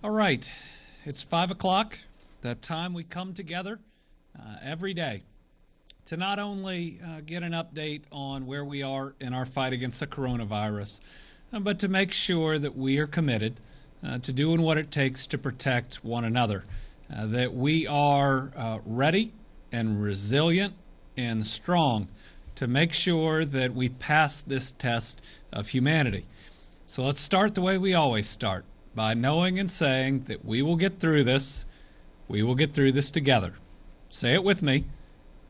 All right, it's 5 o'clock, that time we come together every day to not only get an update on where we are in our fight against the coronavirus, but to make sure that we are committed to doing what it takes to protect one another, that we are ready and resilient and strong to make sure that we pass this test of humanity. So let's start the way we always start, by knowing and saying that we will get through this. We will get through this together. Say it with me.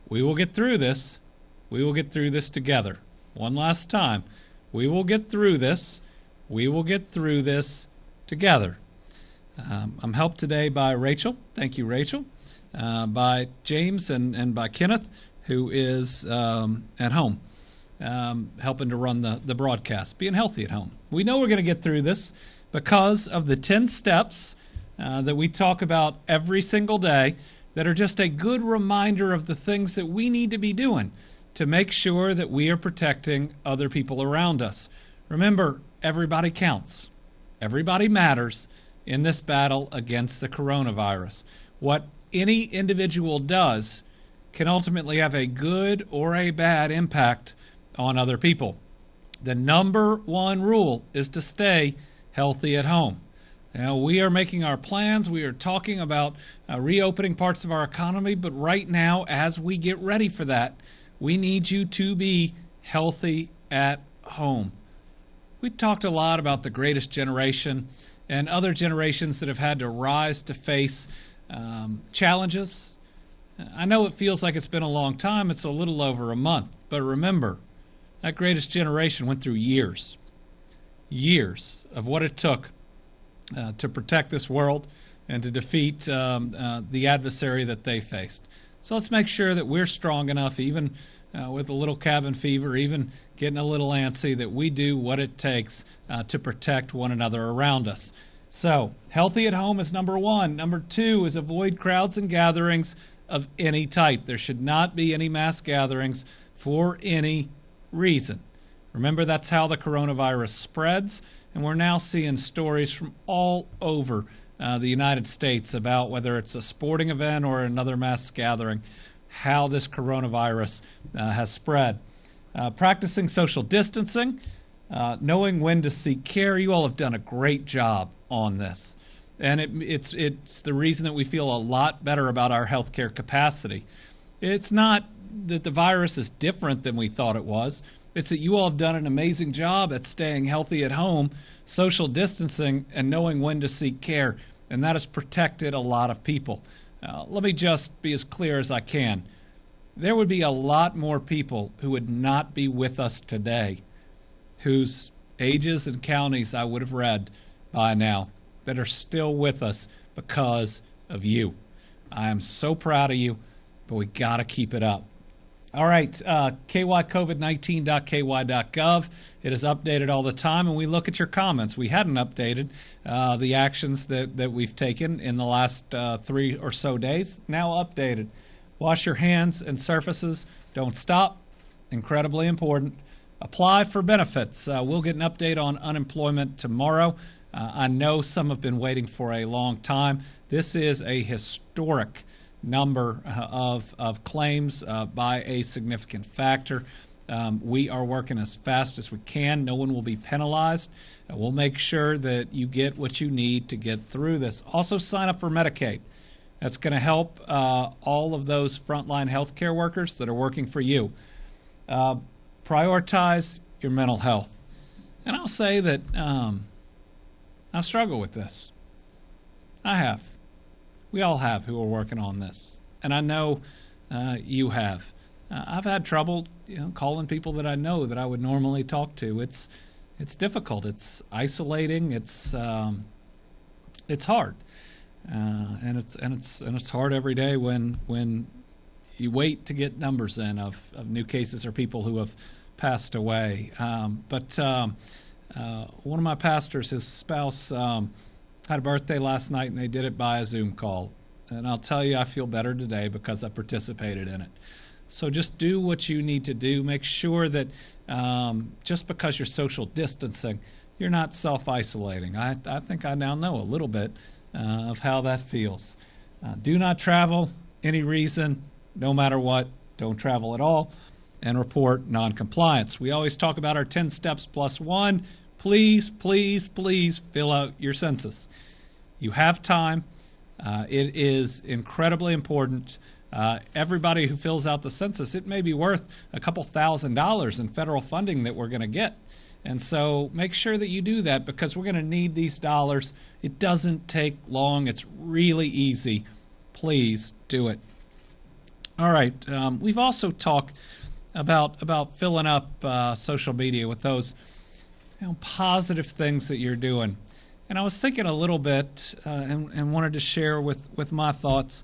We will get through this. We will get through this together. One last time. We will get through this. We will get through this together. I'm helped today by Rachel. Thank you, Rachel. By James and by Kenneth, who is at home, helping to run the broadcast, being healthy at home. We know we're going to get through this because of the 10 steps that we talk about every single day that are just a good reminder of the things that we need to be doing to make sure that we are protecting other people around us. Remember, everybody counts. Everybody matters in this battle against the coronavirus. What any individual does can ultimately have a good or a bad impact on other people. The number one rule is to stay healthy at home. Now, we are making our plans. We are talking about reopening parts of our economy, but right now, as we get ready for that, we need you to be healthy at home. We talked a lot about the greatest generation and other generations that have had to rise to face challenges. I know it feels like it's been a long time. It's a little over a month. But remember, that greatest generation went through years of what it took to protect this world and to defeat the adversary that they faced. So let's make sure that we're strong enough, even with a little cabin fever, even getting a little antsy, that we do what it takes to protect one another around us. So healthy at home is number one. Number two is avoid crowds and gatherings of any type. There should not be any mass gatherings for any reason. Remember, that's how the coronavirus spreads, and we're now seeing stories from all over the United States about whether it's a sporting event or another mass gathering, how this coronavirus has spread. Practicing social distancing, knowing when to seek care. You all have done a great job on this, and it's the reason that we feel a lot better about our healthcare capacity. It's not that the virus is different than we thought it was. It's that you all have done an amazing job at staying healthy at home, social distancing, and knowing when to seek care, and that has protected a lot of people. Let me just be as clear as I can. There would be a lot more people who would not be with us today, whose ages and counties I would have read by now, that are still with us because of you. I am so proud of you, but we got to keep it up. All right, kycovid19.ky.gov. It is updated all the time, and we look at your comments. We hadn't updated the actions that we've taken in the last 3 or so days. Now updated. Wash your hands and surfaces. Don't stop. Incredibly important. Apply for benefits. We'll get an update on unemployment tomorrow. I know some have been waiting for a long time. This is a historic number of claims by a significant factor. We are working as fast as we can. No one will be penalized. We'll make sure that you get what you need to get through this. Also, sign up for Medicaid. That's going to help all of those frontline healthcare workers that are working for you. Prioritize your mental health. And I'll say that I struggle with this. I have. We all have who are working on this. And I know you have. I've had trouble calling people that I know that I would normally talk to. It's difficult. It's isolating. It's hard. And it's hard every day when you wait to get numbers in of new cases or people who have passed away. But one of my pastors, his spouse, had a birthday last night, and they did it by a Zoom call. And I'll tell you, I feel better today because I participated in it. So just do what you need to do. Make sure that just because you're social distancing, you're not self-isolating. I think I now know a little bit of how that feels. Do not travel, any reason, no matter what, don't travel at all, and report noncompliance. We always talk about our 10 steps plus one. Please, please, please fill out your census. You have time. It is incredibly important. Everybody who fills out the census, it may be worth a couple $1,000s in federal funding that we're going to get. And so make sure that you do that because we're going to need these dollars. It doesn't take long. It's really easy. Please do it. All right. We've also talked about filling up social media with those positive things that you're doing. And I was thinking a little bit and wanted to share with my thoughts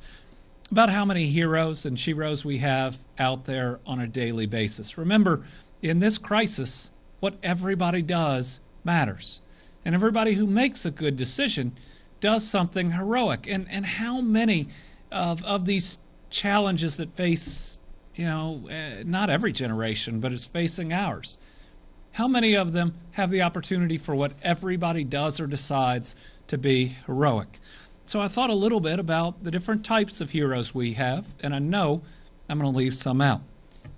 about how many heroes and sheroes we have out there on a daily basis. Remember, in this crisis, what everybody does matters. And everybody who makes a good decision does something heroic. And how many of these challenges that face, not every generation, but it's facing ours, how many of them have the opportunity for what everybody does or decides to be heroic? So I thought a little bit about the different types of heroes we have, and I know I'm going to leave some out.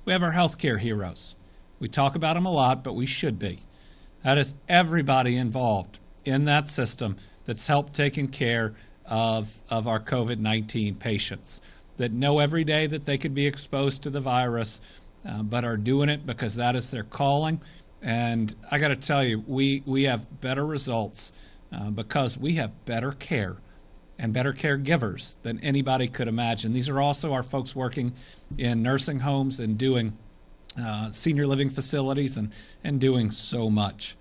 We have our healthcare heroes. We talk about them a lot, but we should be. That is everybody involved in that system that's helped taking care of our COVID-19 patients, that know every day that they could be exposed to the virus, but are doing it because that is their calling. And I got to tell you, we have better results because we have better care and better caregivers than anybody could imagine. These are also our folks working in nursing homes and doing senior living facilities and doing so much.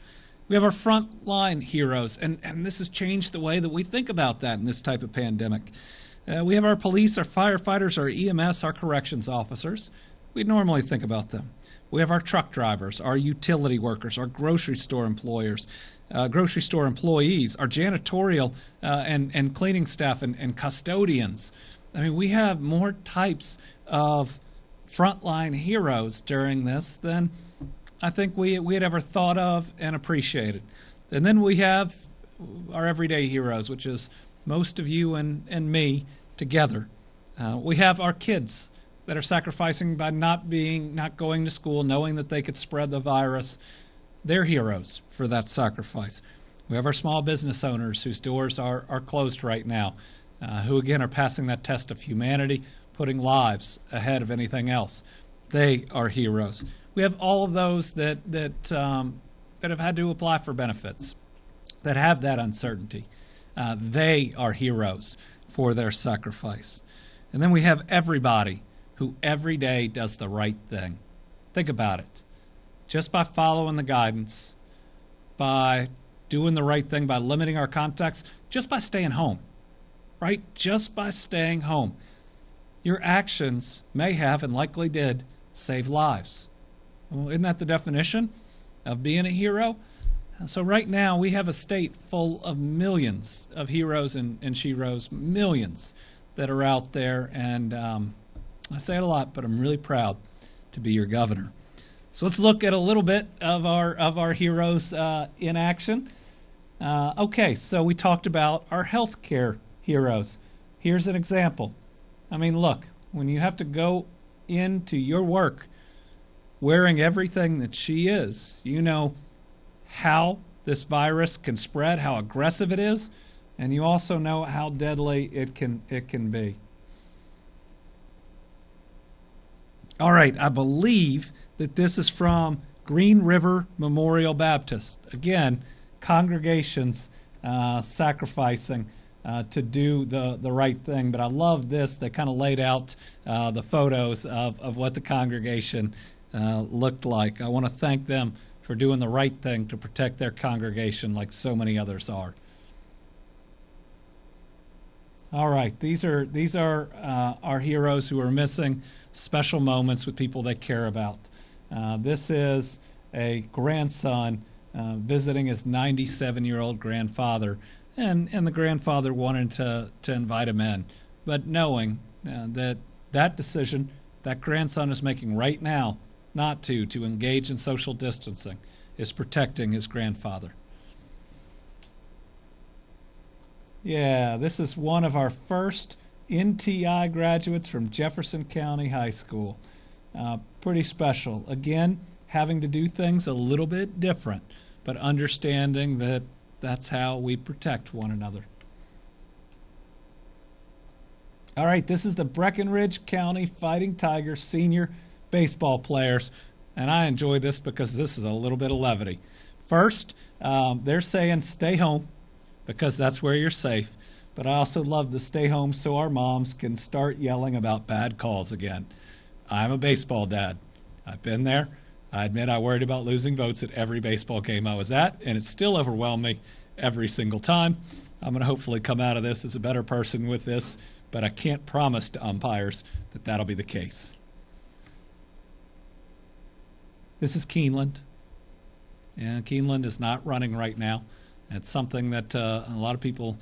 We have our frontline heroes, and this has changed the way that we think about that in this type of pandemic. We have our police, our firefighters, our EMS, our corrections officers. We normally think about them. We have our truck drivers, our utility workers, our grocery store employees, our janitorial and cleaning staff and custodians. I mean, we have more types of frontline heroes during this than I think we had ever thought of and appreciated. And then we have our everyday heroes, which is most of you and me together. We have our kids that are sacrificing by not going to school, knowing that they could spread the virus. They're heroes for that sacrifice. We have our small business owners whose doors are closed right now, who again are passing that test of humanity, putting lives ahead of anything else. They are heroes. We have all of those that have had to apply for benefits, that have that uncertainty. They are heroes for their sacrifice. And then we have everybody who every day does the right thing. Think about it. Just by following the guidance, by doing the right thing, by limiting our contacts, just by staying home, right? Just by staying home. Your actions may have and likely did save lives. Well, isn't that the definition of being a hero? So right now we have a state full of millions of heroes and sheroes, millions that are out there, and I say it a lot, but I'm really proud to be your governor. So let's look at a little bit of our heroes in action. Okay, so we talked about our healthcare heroes. Here's an example. I mean, look, when you have to go into your work wearing everything that she is, you know how this virus can spread, how aggressive it is, and you also know how deadly it can be. All right, I believe that this is from Green River Memorial Baptist. Again, congregations sacrificing to do the right thing. But I love this. They kind of laid out the photos of what the congregation looked like. I want to thank them for doing the right thing to protect their congregation like so many others are. All right, these are our heroes who are missing special moments with people they care about. This is a grandson visiting his 97-year-old grandfather, and the grandfather wanted to invite him in, but knowing that decision that grandson is making right now not to engage in social distancing is protecting his grandfather. Yeah, this is one of our first NTI graduates from Jefferson County High School. Pretty special. Again, having to do things a little bit different, but understanding that that's how we protect one another. All right, this is the Breckinridge County Fighting Tigers senior baseball players, and I enjoy this because this is a little bit of levity. First, they're saying stay home because that's where you're safe, but I also love the stay home so our moms can start yelling about bad calls again. I'm a baseball dad. I've been there. I admit I worried about losing votes at every baseball game I was at, and it still overwhelmed me every single time. I'm going to hopefully come out of this as a better person with this, but I can't promise to umpires that that'll be the case. This is Keeneland. And Keeneland is not running right now. It's something that a lot of people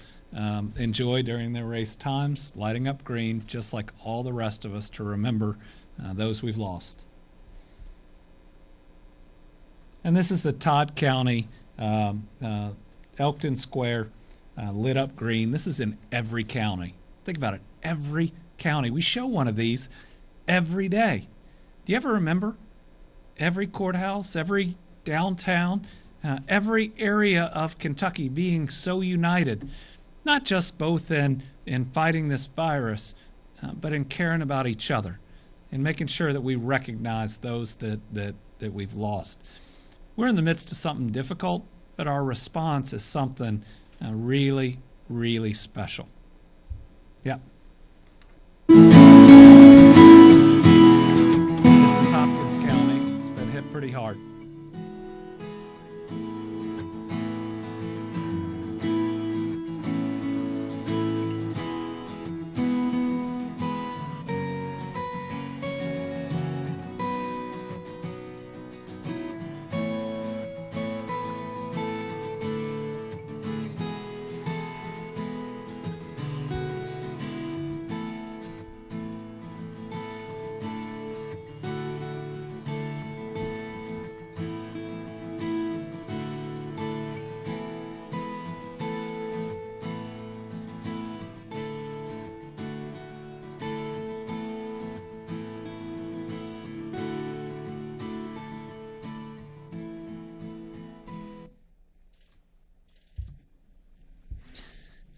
enjoy during their race times, lighting up green, just like all the rest of us, to remember those we've lost. And this is the Todd County Elkton Square lit up green. This is in every county. Think about it, every county. We show one of these every day. Do you ever remember every courthouse, every downtown, every area of Kentucky being so united, not just both in fighting this virus, but in caring about each other and making sure that we recognize those that we've lost. We're in the midst of something difficult, but our response is something really, really special. Yeah. This is Hopkins County. It's been hit pretty hard.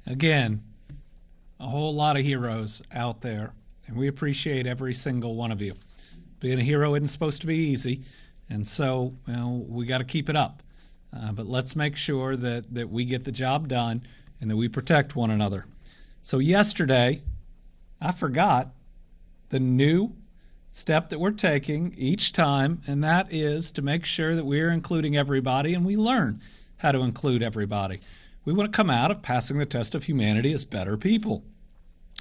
Again, a whole lot of heroes out there, and we appreciate every single one of you. Being a hero isn't supposed to be easy, and so we got to keep it up. But let's make sure that we get the job done and that we protect one another. So yesterday, I forgot the new step that we're taking each time, and that is to make sure that we're including everybody and we learn how to include everybody. We want to come out of passing the test of humanity as better people.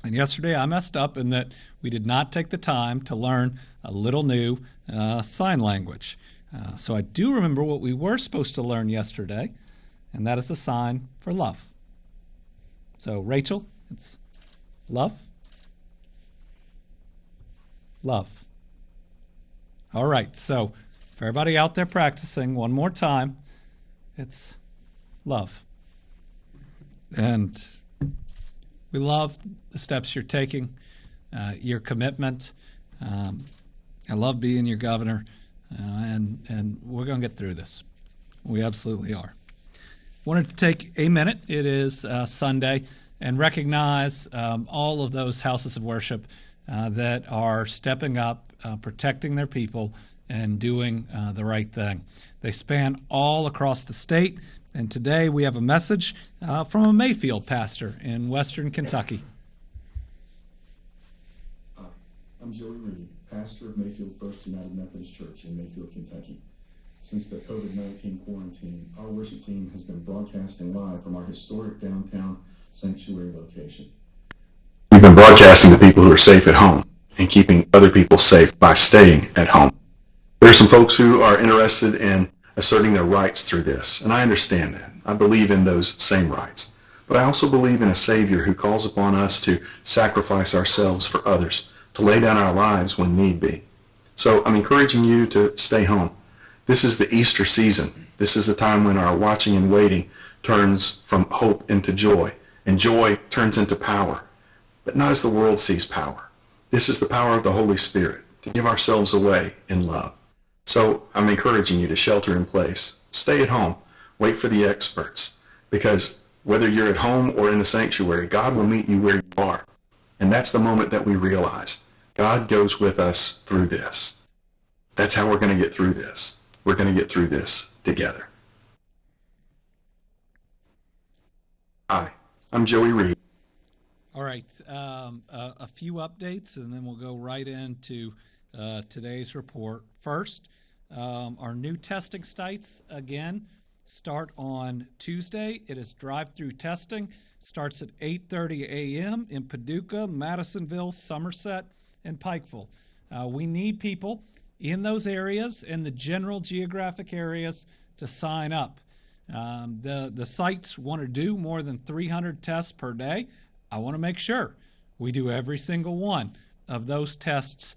And yesterday I messed up in that we did not take the time to learn a little new sign language. So I do remember what we were supposed to learn yesterday, and that is the sign for love. So Rachel, it's love. Love. All right, so for everybody out there practicing, one more time, it's love. And we love the steps you're taking, your commitment. I love being your governor, and we're going to get through this. We absolutely are. Wanted to take a minute. It is Sunday, and recognize all of those houses of worship that are stepping up, protecting their people, and doing the right thing. They span all across the state. And today we have a message from a Mayfield pastor in Western Kentucky. Hi, I'm Joey Reed, pastor of Mayfield First United Methodist Church in Mayfield, Kentucky. Since the COVID-19 quarantine, our worship team has been broadcasting live from our historic downtown sanctuary location. We've been broadcasting to people who are safe at home and keeping other people safe by staying at home. There are some folks who are interested in asserting their rights through this, and I understand that. I believe in those same rights. But I also believe in a Savior who calls upon us to sacrifice ourselves for others, to lay down our lives when need be. So I'm encouraging you to stay home. This is the Easter season. This is the time when our watching and waiting turns from hope into joy, And joy turns into power, but not as the world sees power. This is the power of the Holy Spirit, to give ourselves away in love. So I'm encouraging you to shelter in place. Stay at home. Wait for the experts. Because whether you're at home or in the sanctuary, God will meet you where you are. And that's the moment that we realize God goes with us through this. That's how we're going to get through this. We're going to get through this together. Hi, I'm Joey Reed. All right, a few updates, and then we'll go right into today's report. First, our new testing sites, again, start on Tuesday. It is drive-through testing. Starts at 8:30 a.m. in Paducah, Madisonville, Somerset, and Pikeville. We need people in those areas and the general geographic areas to sign up. The sites want to do more than 300 tests per day. I want to make sure we do every single one of those tests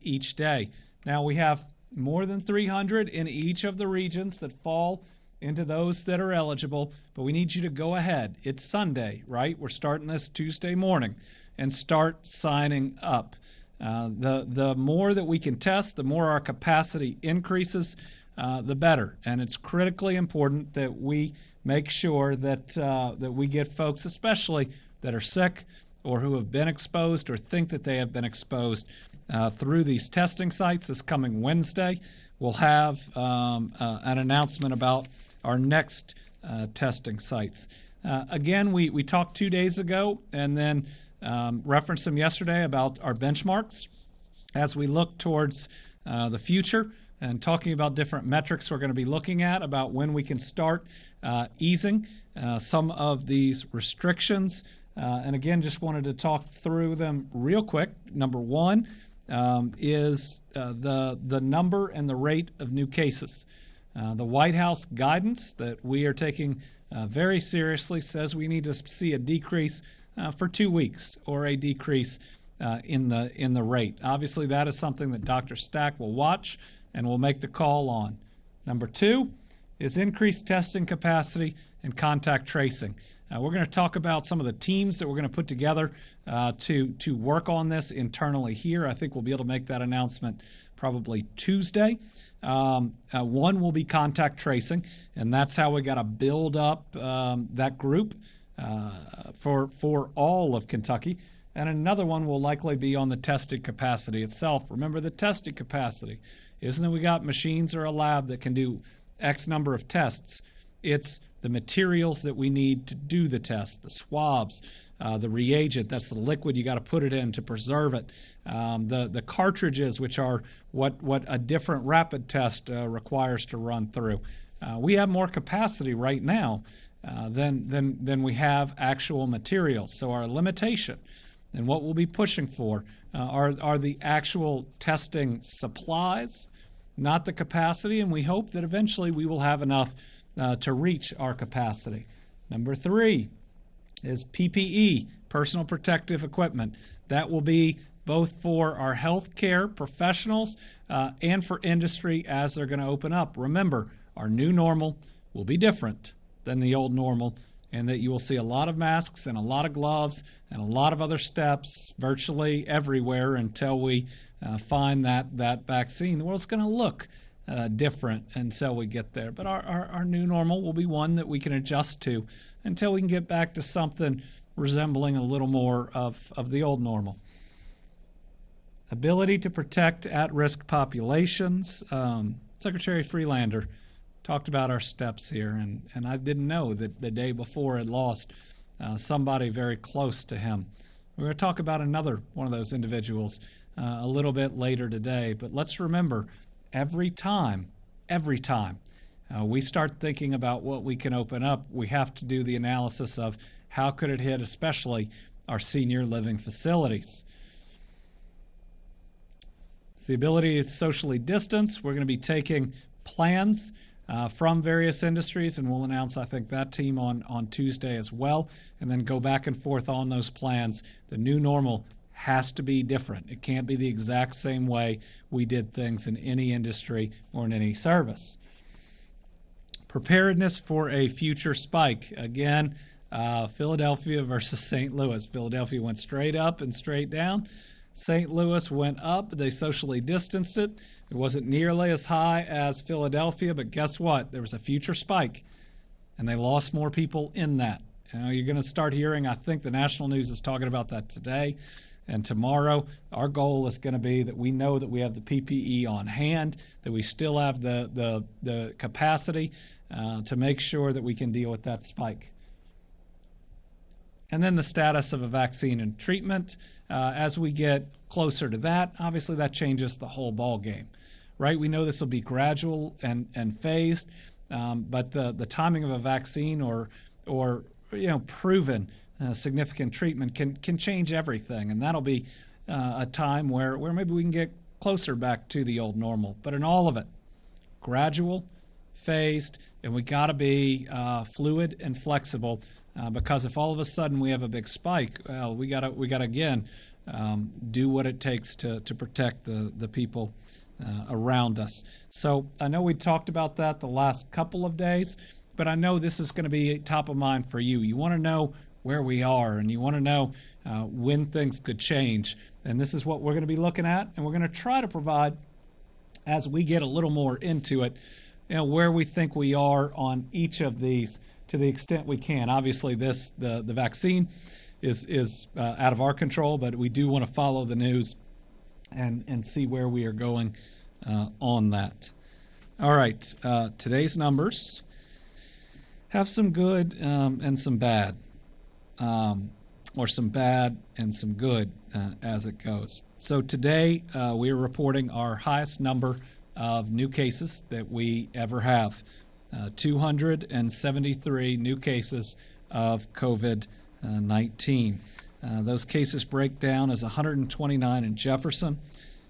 each day. Now, we have more than 300 in each of the regions that fall into those that are eligible, but we need you to go ahead. It's Sunday, right? We're starting this Tuesday morning, and start signing up. The more that we can test, the more our capacity increases, the better. And it's critically important that we make sure that we get folks, especially that are sick or who have been exposed or think that they have been exposed through these testing sites. This coming Wednesday, we'll have an announcement about our next testing sites. Again, we talked 2 days ago and then referenced them yesterday about our benchmarks as we look towards the future and talking about different metrics we're going to be looking at about when we can start easing some of these restrictions. And again, just wanted to talk through them real quick. Number one is the number and the rate of new cases. The White House guidance that we are taking very seriously says we need to see a decrease for 2 weeks or a decrease in the rate. Obviously, that is something that Dr. Stack will watch and will make the call on. Number two is increased testing capacity and contact tracing. We're going to talk about some of the teams that we're going to put together to work on this internally here. I think we'll be able to make that announcement probably Tuesday. One will be contact tracing, and that's how we got to build up that group for all of Kentucky. And another one will likely be on the testing capacity itself. Remember the testing capacity. Isn't it we got machines or a lab that can do X number of tests? It's the materials that we need to do the test, the swabs, the reagent, that's the liquid you got to put it in to preserve it, the cartridges, which are what a different rapid test requires to run through. We have more capacity right now than we have actual materials. So our limitation and what we'll be pushing for are the actual testing supplies, not the capacity, and we hope that eventually we will have enough to reach our capacity. Number three is PPE, personal protective equipment. That will be both for our healthcare professionals and for industry as they're going to open up. Remember, our new normal will be different than the old normal, and that you will see a lot of masks and a lot of gloves and a lot of other steps virtually everywhere until we find that vaccine. The world's going to look different until we get there. But our new normal will be one that we can adjust to until we can get back to something resembling a little more of the old normal. Ability to protect at-risk populations. Secretary Freelander talked about our steps here, and I didn't know that the day before had lost somebody very close to him. We're going to talk about another one of those individuals a little bit later today, but let's remember, every time we start thinking about what we can open up, we have to do the analysis of how could it hit especially our senior living facilities. The ability to socially distance. We're going to be taking plans from various industries, and we'll announce, I think, that team on Tuesday as well, and then go back and forth on those plans. The new normal has to be different. It can't be the exact same way we did things in any industry or in any service. Preparedness for a future spike. Again, Philadelphia versus St. Louis. Philadelphia went straight up and straight down. St. Louis went up. They socially distanced it. It wasn't nearly as high as Philadelphia, but guess what? There was a future spike, and they lost more people in that. You're going to start hearing, I think the national news is talking about that today and tomorrow. Our goal is going to be that we know that we have the PPE on hand, that we still have the capacity to make sure that we can deal with that spike. And then the status of a vaccine and treatment. As we get closer to that, obviously that changes the whole ball game, right? We know this will be gradual and phased, but the timing of a vaccine or proven significant treatment can change everything, and that'll be a time where maybe we can get closer back to the old normal. But in all of it, gradual, phased, and we got to be fluid and flexible. Because if all of a sudden we have a big spike, well, we gotta again do what it takes to protect the people around us. So I know we talked about that the last couple of days, but I know this is going to be top of mind for you. You want to know where we are, and you want to know when things could change. And this is what we're going to be looking at, and we're going to try to provide, as we get a little more into it, where we think we are on each of these, to the extent we can. Obviously, the vaccine is out of our control, but we do want to follow the news and see where we are going on that. All right, today's numbers have some good and some bad, or some bad and some good as it goes. So today we are reporting our highest number of new cases that we ever have. 273 new cases of COVID-19. Those cases break down as 129 in Jefferson,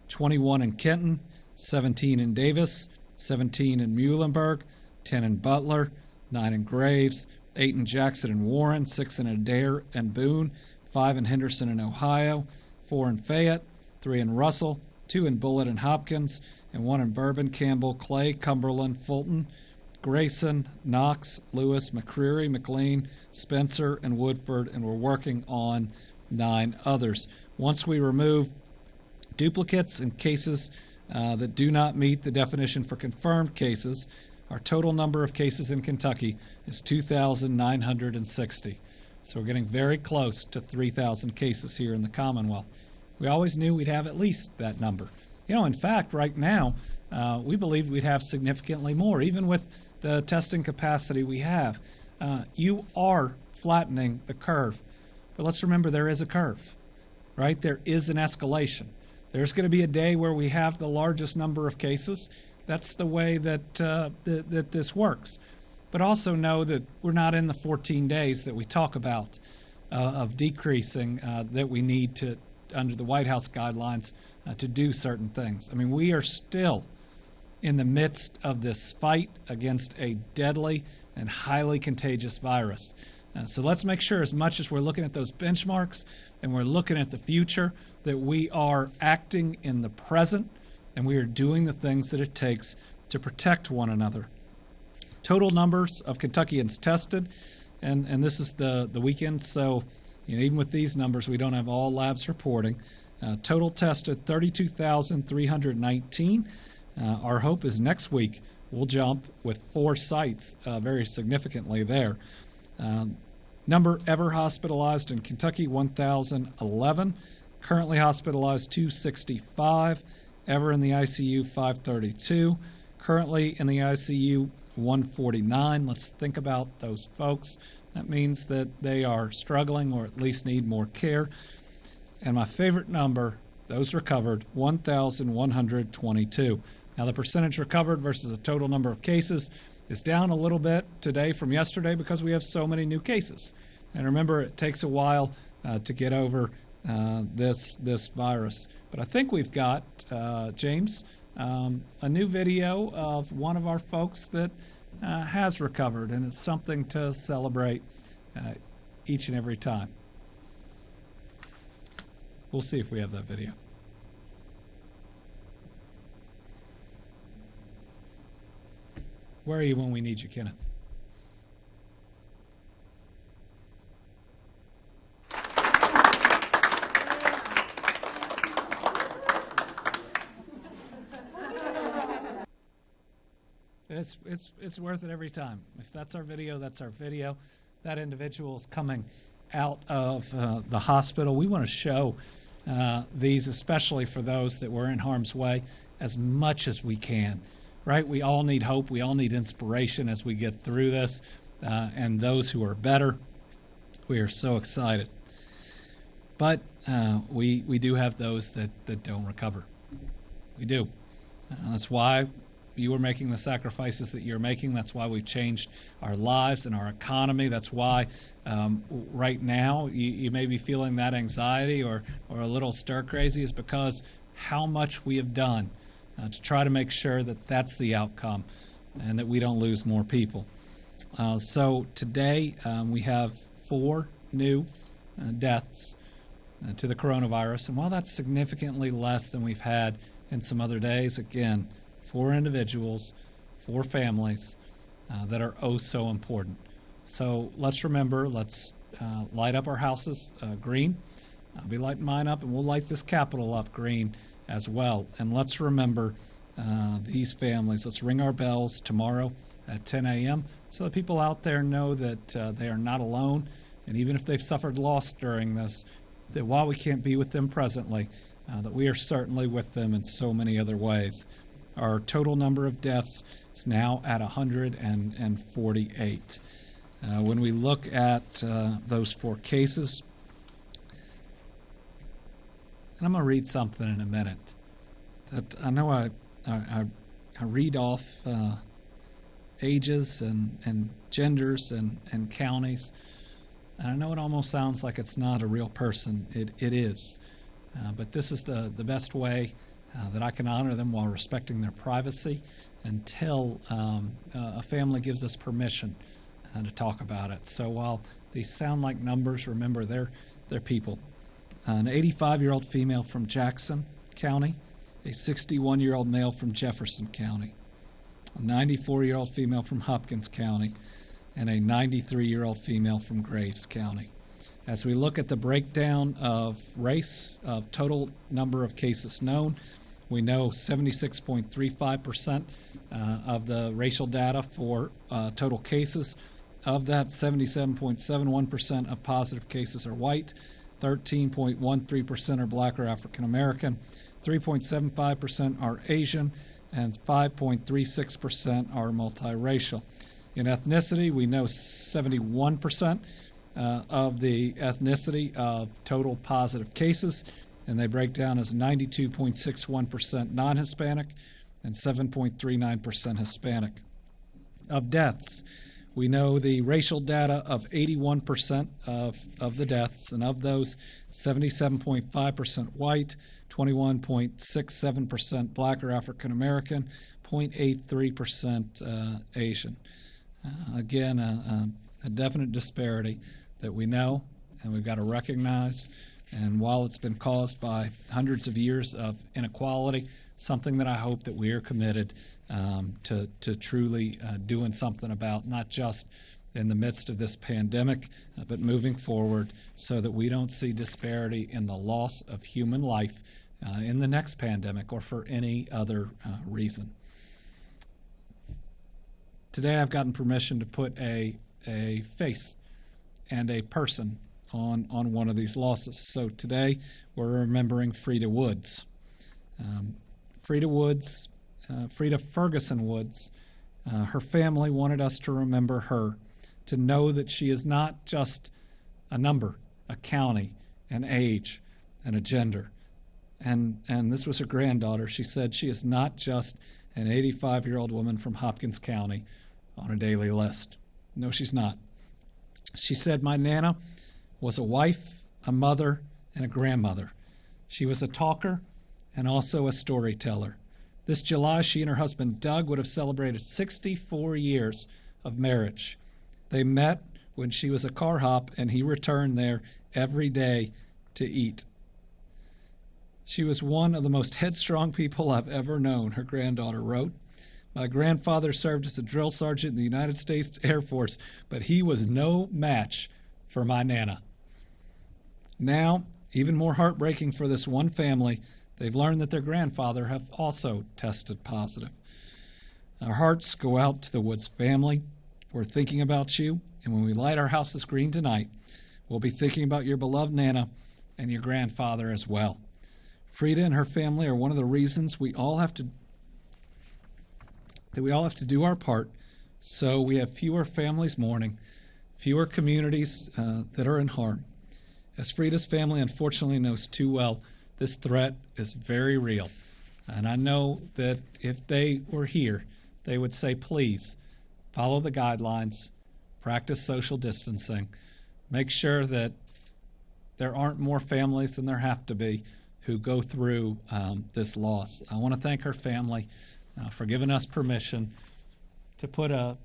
21 in Kenton, 17 in Davis, 17 in Muhlenberg, 10 in Butler, 9 in Graves, 8 in Jackson and Warren, 6 in Adair and Boone, 5 in Henderson and Ohio, 4 in Fayette, 3 in Russell, 2 in Bullitt and Hopkins, and 1 in Bourbon, Campbell, Clay, Cumberland, Fulton, Grayson, Knox, Lewis, McCreary, McLean, Spencer, and Woodford, and we're working on 9 others. Once we remove duplicates and cases that do not meet the definition for confirmed cases, our total number of cases in Kentucky is 2,960. So we're getting very close to 3,000 cases here in the Commonwealth. We always knew we'd have at least that number. In fact, right now, we believe we'd have significantly more, even with the testing capacity we have. You are flattening the curve. But let's remember there is a curve, right? There is an escalation. There's going to be a day where we have the largest number of cases. That's the way that that this works. But also know that we're not in the 14 days that we talk about of decreasing that we need to, under the White House guidelines, to do certain things. I mean, we are still in the midst of this fight against a deadly and highly contagious virus. So let's make sure, as much as we're looking at those benchmarks and we're looking at the future, that we are acting in the present and we are doing the things that it takes to protect one another. Total numbers of Kentuckians tested, and this is the weekend, so even with these numbers, we don't have all labs reporting. Total tested 32,319. Our hope is next week we'll jump with 4 sites very significantly there. Number ever hospitalized in Kentucky, 1,011. Currently hospitalized, 265. Ever in the ICU, 532. Currently in the ICU, 149. Let's think about those folks. That means that they are struggling or at least need more care. And my favorite number, those recovered, 1,122. Now the percentage recovered versus the total number of cases is down a little bit today from yesterday because we have so many new cases. And remember, it takes a while to get over this virus. But I think we've got, James, a new video of one of our folks that has recovered, and it's something to celebrate each and every time. We'll see if we have that video. Where are you when we need you, Kenneth? it's worth it every time. If that's our video, that's our video. That individual is coming out of the hospital. We want to show these, especially for those that were in harm's way, as much as we can, right? We all need hope. We all need inspiration as we get through this. And those who are better, we are so excited. But we do have those that don't recover. We do. That's why you are making the sacrifices that you're making. That's why we've changed our lives and our economy. That's why right now you may be feeling that anxiety or a little stir crazy, is because how much we have done to try to make sure that that's the outcome and that we don't lose more people. So today we have 4 new deaths to the coronavirus. And while that's significantly less than we've had in some other days, again, 4 individuals, 4 families that are oh so important. So let's remember, let's light up our houses green. I'll be lighting mine up, and we'll light this Capitol up green as well. And let's remember these families. Let's ring our bells tomorrow at 10 a.m. so that people out there know that they are not alone. And even if they've suffered loss during this, that while we can't be with them presently, that we are certainly with them in so many other ways. Our total number of deaths is now at 148. When we look at those 4 cases, and I'm going to read something in a minute that I know I read off ages and genders and counties, and I know it almost sounds like it's not a real person. It is. But this is the best way that I can honor them while respecting their privacy until a family gives us permission to talk about it. So while these sound like numbers, remember they're people. An 85-year-old female from Jackson County, a 61-year-old male from Jefferson County, a 94-year-old female from Hopkins County, and a 93-year-old female from Graves County. As we look at the breakdown of race, of total number of cases known, we know 76.35% of the racial data for total cases. Of that, 77.71% of positive cases are white, 13.13% are black or African American, 3.75% are Asian, and 5.36% are multiracial. In ethnicity, we know 71% of the ethnicity of total positive cases, and they break down as 92.61% non-Hispanic and 7.39% Hispanic. Of deaths, we know the racial data of 81% of the deaths, and of those, 77.5% white, 21.67% black or African American, 0.83% Asian. Again, a definite disparity that we know and we've got to recognize. And while it's been caused by hundreds of years of inequality, something that I hope that we are committed to truly doing something about, not just in the midst of this pandemic, but moving forward so that we don't see disparity in the loss of human life in the next pandemic or for any other reason. Today I've gotten permission to put a face and a person on one of these losses. So today we're remembering Freda Woods. Freda Ferguson Woods, her family wanted us to remember her, to know that she is not just a number, a county, an age, and a gender. And this was her granddaughter. She said she is not just an 85-year-old woman from Hopkins County on a daily list. No, she's not. She said, my Nana was a wife, a mother, and a grandmother. She was a talker and also a storyteller. This July, she and her husband, Doug, would have celebrated 64 years of marriage. They met when she was a car hop, and he returned there every day to eat. She was one of the most headstrong people I've ever known, her granddaughter wrote. My grandfather served as a drill sergeant in the United States Air Force, but he was no match for my Nana. Now, even more heartbreaking for this one family, they've learned that their grandfather have also tested positive. Our hearts go out to the Woods family. We're thinking about you, and when we light our houses green tonight, we'll be thinking about your beloved Nana and your grandfather as well. Frida and her family are one of the reasons we all have to do our part, so we have fewer families mourning, fewer communities that are in harm. As Frida's family unfortunately knows too well, this threat is very real. And I know that if they were here, they would say, please, follow the guidelines, practice social distancing, make sure that there aren't more families than there have to be who go through this loss. I want to thank her family for giving us permission to put an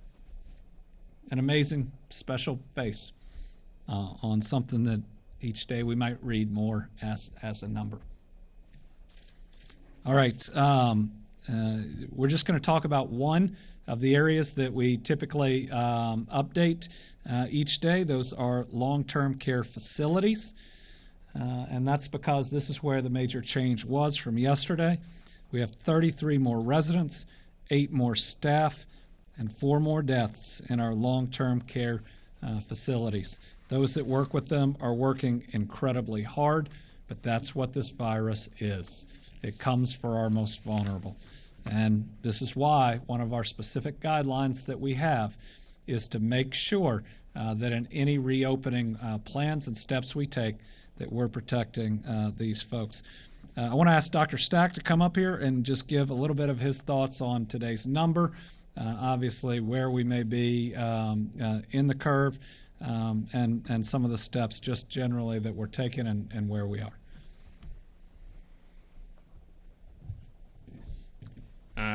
amazing special face on something that each day we might read more as a number. All right, we're just going to talk about one of the areas that we typically update each day. Those are long-term care facilities, and that's because this is where the major change was from yesterday. We have 33 more residents, 8 more staff, and 4 more deaths in our long-term care facilities. Those that work with them are working incredibly hard, but that's what this virus is. It comes for our most vulnerable. And this is why one of our specific guidelines that we have is to make sure that in any reopening plans and steps we take, that we're protecting these folks. I want to ask Dr. Stack to come up here and just give a little bit of his thoughts on today's number, obviously where we may be in the curve, and some of the steps just generally that we're taking and where we are.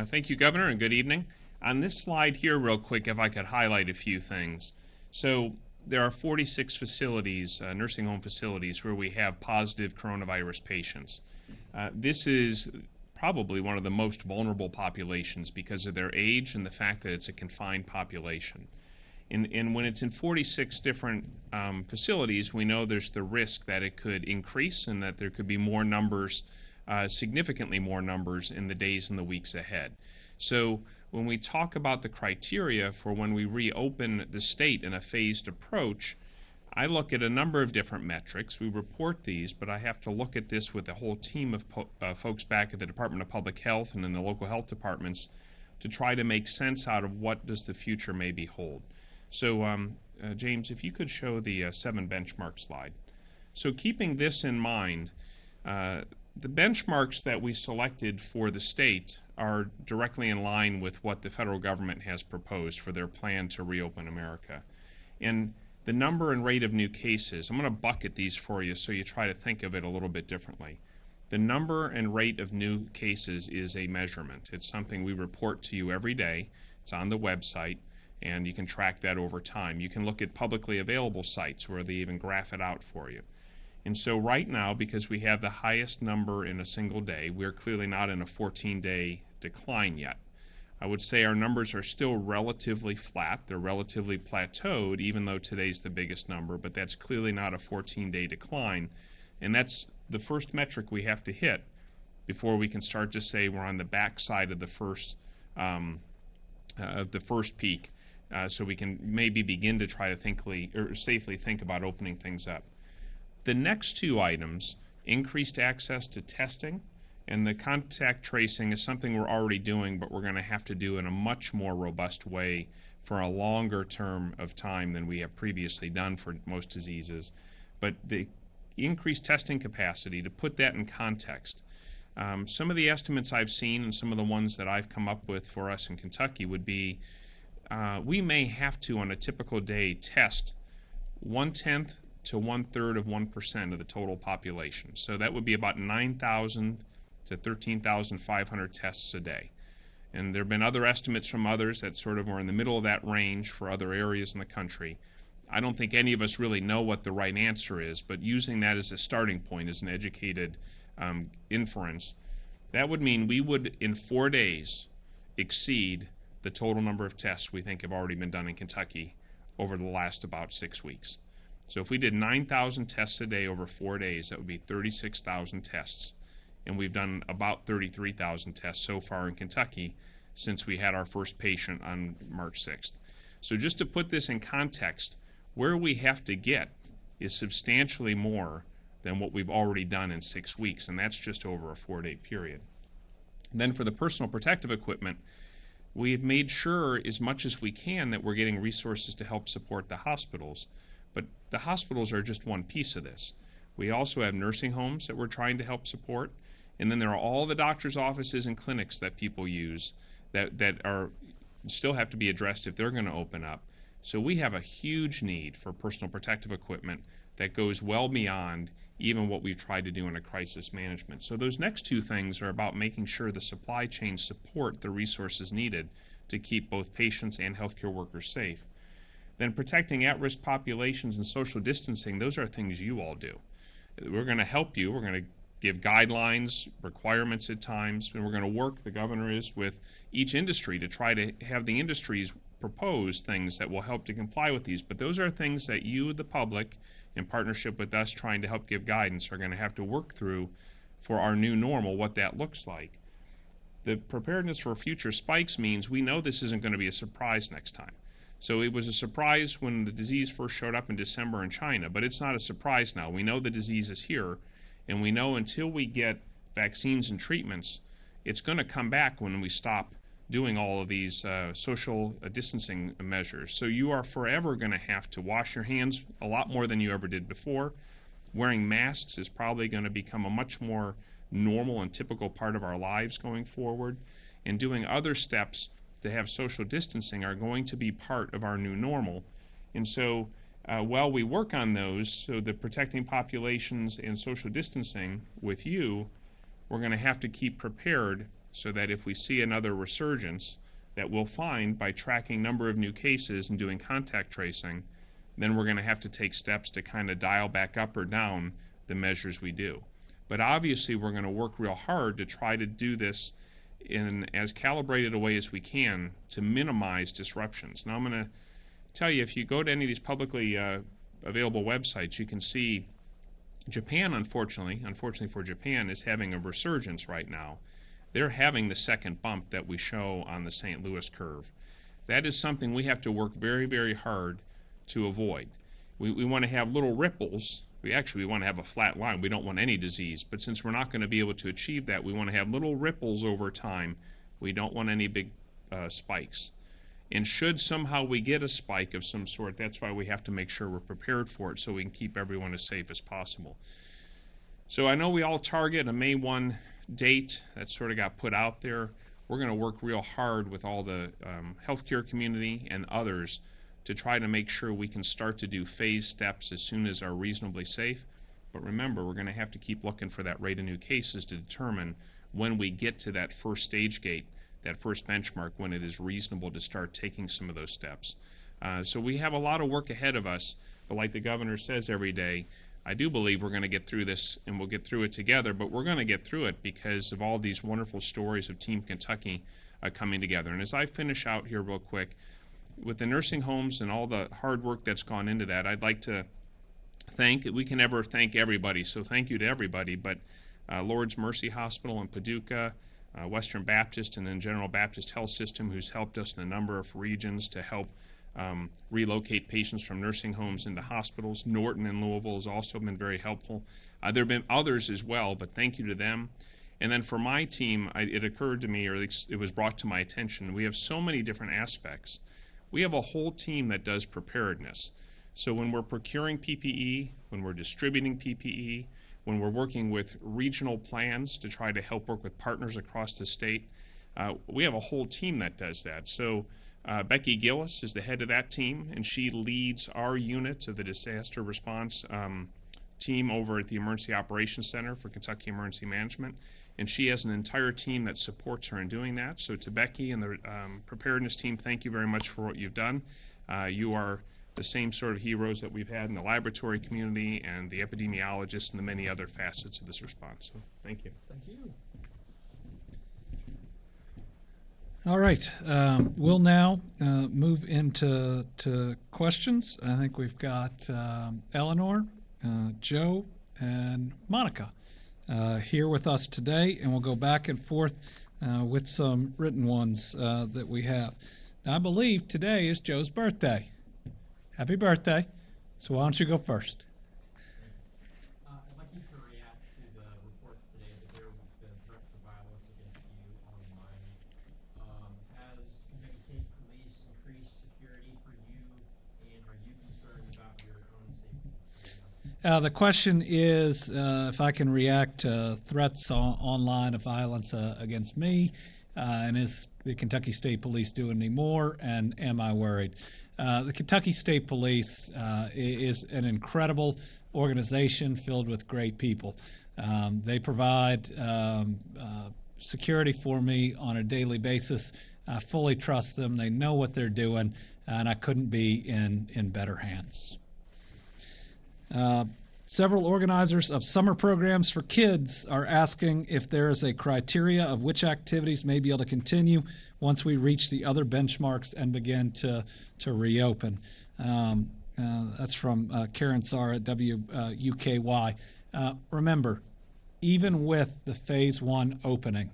Thank you, Governor, and good evening. On this slide here, real quick, if I could highlight a few things. So there are 46 facilities, nursing home facilities, where we have positive coronavirus patients. This is probably one of the most vulnerable populations because of their age and the fact that it's a confined population. And when it's in 46 different facilities, we know there's the risk that it could increase and that there could be more numbers, significantly more numbers in the days and the weeks ahead. So when we talk about the criteria for when we reopen the state in a phased approach, I look at a number of different metrics. We report these, but I have to look at this with a whole team of folks back at the Department of Public Health and in the local health departments to try to make sense out of what does the future maybe hold. So James, if you could show the 7 benchmark slide. So keeping this in mind, the benchmarks that we selected for the state are directly in line with what the federal government has proposed for their plan to reopen America. And the number and rate of new cases, I'm going to bucket these for you so you try to think of it a little bit differently. The number and rate of new cases is a measurement. It's something we report to you every day. It's on the website, and you can track that over time. You can look at publicly available sites where they even graph it out for you. And so right now, because we have the highest number in a single day, we're clearly not in a 14-day decline yet. I would say our numbers are still relatively flat. They're relatively plateaued, even though today's the biggest number, but that's clearly not a 14-day decline. And that's the first metric we have to hit before we can start to say we're on the backside of the first peak, so we can maybe begin to try to safely think about opening things up. The next 2 items, increased access to testing and the contact tracing, is something we're already doing, but we're going to have to do in a much more robust way for a longer term of time than we have previously done for most diseases. But the increased testing capacity, to put that in context, some of the estimates I've seen and some of the ones that I've come up with for us in Kentucky would be we may have to, on a typical day, test 1/10 to 1/3 of 1% of the total population. So that would be about 9,000 to 13,500 tests a day. And there have been other estimates from others that sort of are in the middle of that range for other areas in the country. I don't think any of us really know what the right answer is, but using that as a starting point, as an educated inference, that would mean we would, in 4 days, exceed the total number of tests we think have already been done in Kentucky over the last about 6 weeks. So if we did 9,000 tests a day over 4 days, that would be 36,000 tests. And we've done about 33,000 tests so far in Kentucky. since we had our first patient on March 6th. So just to put this in context, where we have to get is substantially more than what we've already done in 6 weeks, and that's just over a 4-day period. And then for the personal protective equipment, we've made sure as much as we can that we're getting resources to help support the hospitals. But the hospitals are just one piece of this. We also have nursing homes that we're trying to help support. And then there are all the doctor's offices and clinics that people use that are still have to be addressed if they're going to open up. So we have a huge need for personal protective equipment that goes well beyond even what we've tried to do in a crisis management. So those next two things are about making sure the supply chain support the resources needed to keep both patients and healthcare workers safe. Then protecting at-risk populations and social distancing, those are things you all do. We're going to help you. We're going to give guidelines, requirements at times, and we're going to work, the governor is, with each industry to try to have the industries propose things that will help to comply with these. But those are things that you, the public, in partnership with us trying to help give guidance, are going to have to work through for our new normal, what that looks like. The preparedness for future spikes means we know this isn't going to be a surprise next time. So it was a surprise when the disease first showed up in December in China, but it's not a surprise now. We know the disease is here, and we know until we get vaccines and treatments, it's going to come back when we stop doing all of these social distancing measures. So you are forever going to have to wash your hands a lot more than you ever did before. Wearing masks is probably going to become a much more normal and typical part of our lives going forward. And doing other steps to have social distancing are going to be part of our new normal. And so while we work on those, so the protecting populations and social distancing with you, we're going to have to keep prepared so that if we see another resurgence that we'll find by tracking number of new cases and doing contact tracing, then we're going to have to take steps to kind of dial back up or down the measures we do. But obviously we're going to work real hard to try to do this in as calibrated a way as we can to minimize disruptions. Now I'm going to tell you, if you go to any of these publicly available websites, you can see Japan, unfortunately for Japan, is having a resurgence right now. They're having the second bump that we show on the St. Louis curve. That is something we have to work very, very hard to avoid. We want to have little ripples. We want to have a flat line. We don't want any disease. But since we're not going to be able to achieve that, we want to have little ripples over time. We don't want any big spikes. And should somehow we get a spike of some sort, that's why we have to make sure we're prepared for it so we can keep everyone as safe as possible. So I know we all target a May 1 date that sort of got put out there. We're going to work real hard with all the healthcare community and others to try to make sure we can start to do phase steps as soon as are reasonably safe. But remember, we're going to have to keep looking for that rate of new cases to determine when we get to that first stage gate, that first benchmark, when it is reasonable to start taking some of those steps. So we have a lot of work ahead of us, but like the governor says every day, I do believe we're going to get through this, and we'll get through it together, but we're going to get through it because of all these wonderful stories of Team Kentucky coming together. And as I finish out here real quick, with the nursing homes and all the hard work that's gone into that, I'd like to we can never thank everybody, so thank you to everybody, but Lourdes Mercy Hospital in Paducah, Western Baptist, and then General Baptist Health System, who's helped us in a number of regions to help relocate patients from nursing homes into hospitals. Norton in Louisville has also been very helpful. There have been others as well, but thank you to them. And then for my team, it occurred to me, or it was brought to my attention, we have so many different aspects. We have a whole team that does preparedness. So when we're procuring PPE, when we're distributing PPE, when we're working with regional plans to try to help work with partners across the state, we have a whole team that does that. So Becky Gillis is the head of that team, and she leads our unit of the disaster response team over at the Emergency Operations Center for Kentucky Emergency Management. And she has an entire team that supports her in doing that. So to Becky and the preparedness team, thank you very much for what you've done. You are the same sort of heroes that we've had in the laboratory community and the epidemiologists and the many other facets of this response. So thank you. Thank you. All right. We'll now move into questions. I think we've got Eleanor, Joe, and Monica here with us today, and we'll go back and forth. with some written ones that we have. Now, I believe today is Joe's birthday. Happy birthday. So why don't you go first? I'd like you to react to the reports today that there have been threats of violence against you online. Has Kentucky State Police increased security for you, and are you concerned about your own safety? The question is if I can react to threats online of violence against me, and is the Kentucky State Police doing any more, and am I worried? The Kentucky State Police is an incredible organization filled with great people. They provide security for me on a daily basis. I fully trust them. They know what they're doing, and I couldn't be in better hands. Several organizers of summer programs for kids are asking if there is a criteria of which activities may be able to continue once we reach the other benchmarks and begin to reopen. That's from Karen Sarr at WUKY. Remember, even with the Phase 1 opening,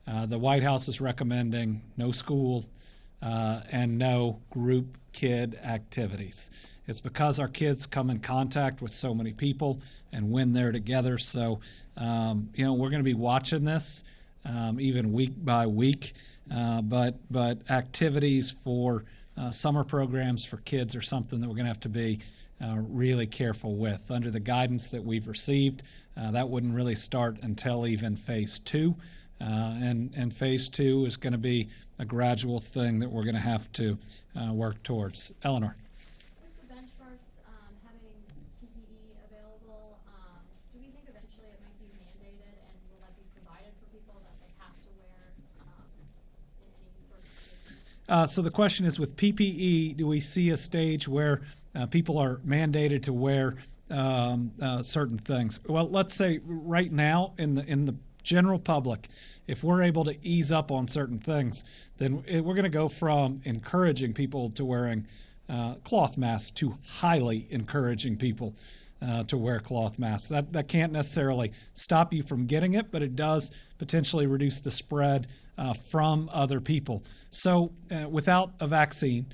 the White House is recommending no school and no group kid activities. It's because our kids come in contact with so many people and when they're together. So, we're going to be watching this even week by week. But activities for summer programs for kids are something that we're going to have to be really careful with. Under the guidance that we've received, that wouldn't really start until even Phase 2. And Phase 2 is going to be a gradual thing that we're going to have to work towards. Eleanor. With the benchmarks having PPE available, do we think eventually it might be mandated, and will that be provided for people that they have to wear in any sort of situation? So the question is, with PPE, do we see a stage where people are mandated to wear certain things? Well, let's say right now in the general public, if we're able to ease up on certain things, then we're going to go from encouraging people to wearing cloth masks to highly encouraging people to wear cloth masks. That can't necessarily stop you from getting it, but it does potentially reduce the spread from other people. So without a vaccine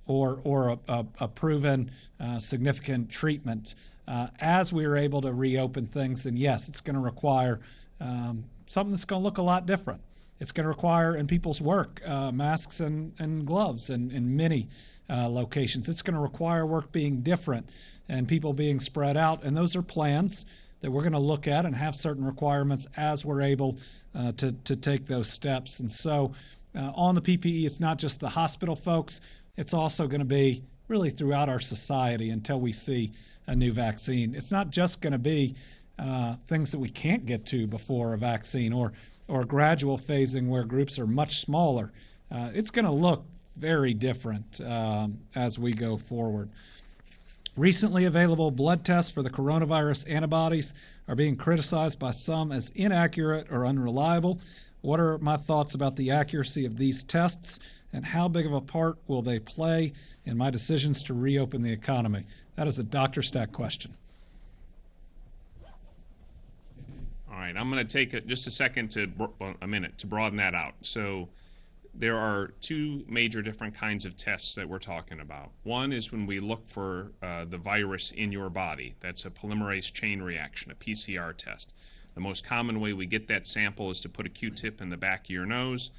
or a proven significant treatment, as we are able to reopen things, then yes, it's going to require something that's going to look a lot different. It's going to require in people's work masks and gloves in many locations. It's going to require work being different and people being spread out. And those are plans that we're going to look at and have certain requirements as we're able to take those steps. And so on the PPE, it's not just the hospital folks. It's also going to be really throughout our society until we see a new vaccine. It's not just going to be things that we can't get to before a vaccine or gradual phasing where groups are much smaller. It's going to look very different as we go forward. Recently available blood tests for the coronavirus antibodies are being criticized by some as inaccurate or unreliable. What are my thoughts about the accuracy of these tests, and how big of a part will they play in my decisions to reopen the economy? That is a Dr. Stack question. All right, I'm going to take just a minute to broaden that out. So there are two major different kinds of tests that we're talking about. One is when we look for the virus in your body. That's a polymerase chain reaction, a PCR test. The most common way we get that sample is to put a Q-tip in the back of your nose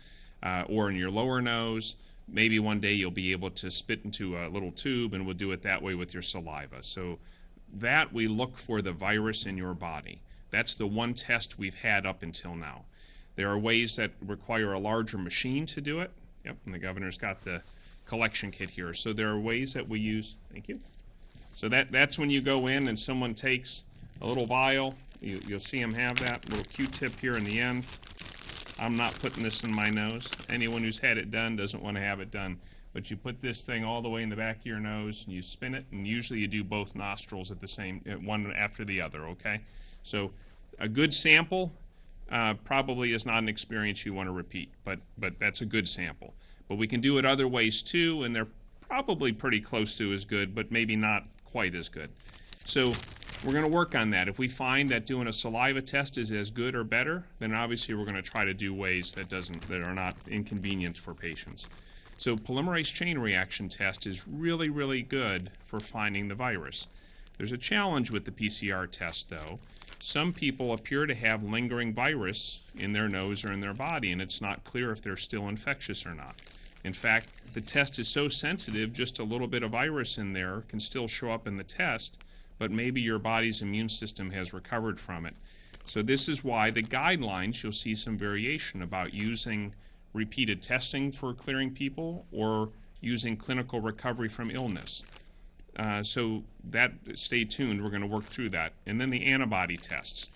or in your lower nose. Maybe one day you'll be able to spit into a little tube, and we'll do it that way with your saliva. So that we look for the virus in your body. That's the one test we've had up until now. There are ways that require a larger machine to do it. Yep, and the governor's got the collection kit here. So there are ways that we use, thank you. So that's when you go in and someone takes a little vial. You'll see them have that little Q-tip here in the end. I'm not putting this in my nose. Anyone who's had it done doesn't want to have it done. But you put this thing all the way in the back of your nose, and you spin it, and usually you do both nostrils at the same, one after the other, okay? So a good sample probably is not an experience you want to repeat, but that's a good sample. But we can do it other ways too, and they're probably pretty close to as good, but maybe not quite as good. So we're going to work on that. If we find that doing a saliva test is as good or better, then obviously we're going to try to do ways that are not inconvenient for patients. So polymerase chain reaction test is really, really good for finding the virus. There's a challenge with the PCR test, though. Some people appear to have lingering virus in their nose or in their body, and it's not clear if they're still infectious or not. In fact, the test is so sensitive, just a little bit of virus in there can still show up in the test, but maybe your body's immune system has recovered from it. So this is why the guidelines, you'll see some variation about using repeated testing for clearing people or using clinical recovery from illness. So that, stay tuned, we're going to work through that. And then the antibody tests.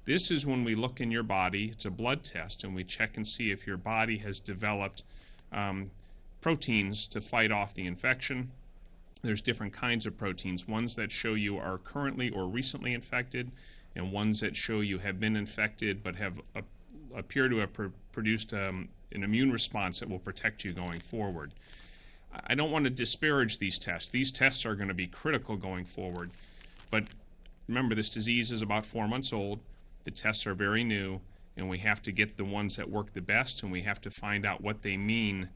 This is when we look in your body, it's a blood test, and we check and see if your body has developed proteins to fight off the infection. There's different kinds of proteins, ones that show you are currently or recently infected, and ones that show you have been infected but have appear to have produced an immune response that will protect you going forward. I don't want to disparage these tests. These tests are going to be critical going forward. But remember, this disease is about 4 months old. The tests are very new, and we have to get the ones that work the best, and we have to find out what they mean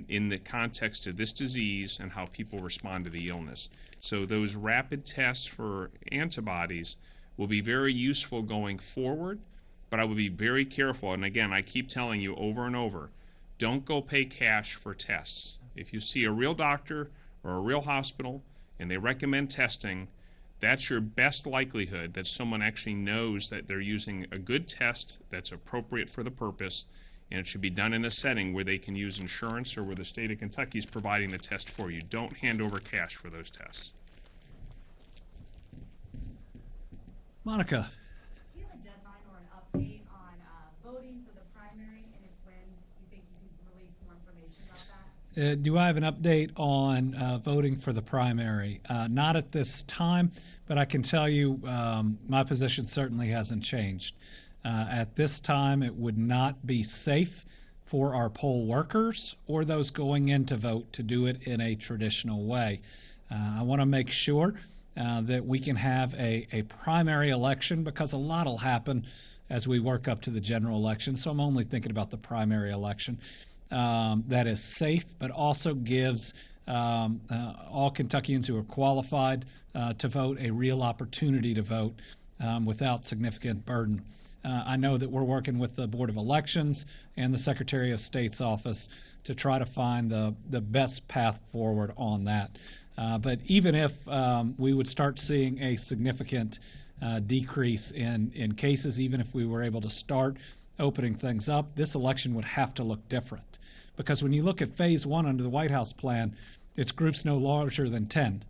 in the context of this disease and how people respond to the illness. So those rapid tests for antibodies will be very useful going forward, but I will be very careful. And again, I keep telling you over and over, don't go pay cash for tests. If you see a real doctor or a real hospital and they recommend testing, that's your best likelihood that someone actually knows that they're using a good test that's appropriate for the purpose, and it should be done in a setting where they can use insurance or where the state of Kentucky is providing the test for you. Don't hand over cash for those tests. Monica. Do you have a deadline or an update on voting for the primary, and when you think you can release more information about that? Do I have an update on voting for the primary? Not at this time, but I can tell you my position certainly hasn't changed. At this time, it would not be safe for our poll workers or those going in to vote to do it in a traditional way. I want to make sure that we can have a primary election, because a lot will happen as we work up to the general election. So I'm only thinking about the primary election that is safe, but also gives all Kentuckians who are qualified to vote a real opportunity to vote without significant burden. I know that we're working with the Board of Elections and the Secretary of State's office to try to find the best path forward on that. But even if we would start seeing a significant decrease in cases, even if we were able to start opening things up, this election would have to look different. Because when you look at phase 1 under the White House plan, it's groups no larger than 10.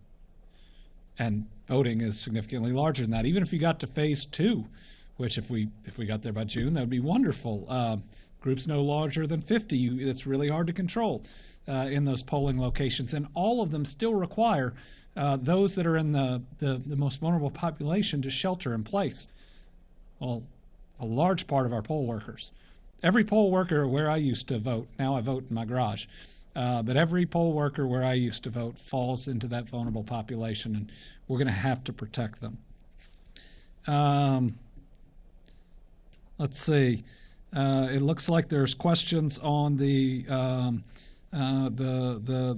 And voting is significantly larger than that. Even if you got to phase 2, which if we got there by June, that would be wonderful. Groups no larger than 50, it's really hard to control in those polling locations. And all of them still require those that are in the most vulnerable population to shelter in place. Well, a large part of our poll workers. Every poll worker where I used to vote, now I vote in my garage, but every poll worker where I used to vote falls into that vulnerable population, and we're going to have to protect them. Let's see. It looks like there's questions on the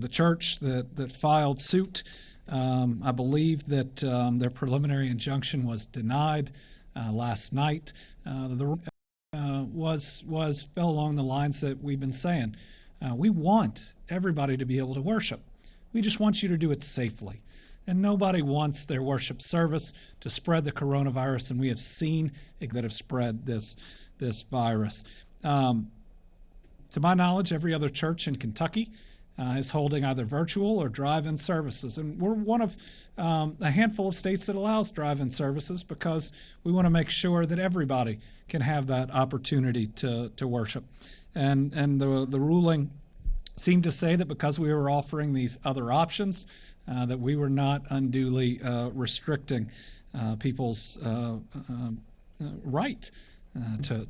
church that filed suit. I believe that their preliminary injunction was denied last night. Fell along the lines that we've been saying. We want everybody to be able to worship. We just want you to do it safely. And nobody wants their worship service to spread the coronavirus, and we have seen that have spread this virus. To my knowledge, every other church in Kentucky is holding either virtual or drive-in services. And we're one of a handful of states that allows drive-in services because we want to make sure that everybody can have that opportunity to worship. And the ruling seemed to say that because we were offering these other options, that we were not unduly restricting people's right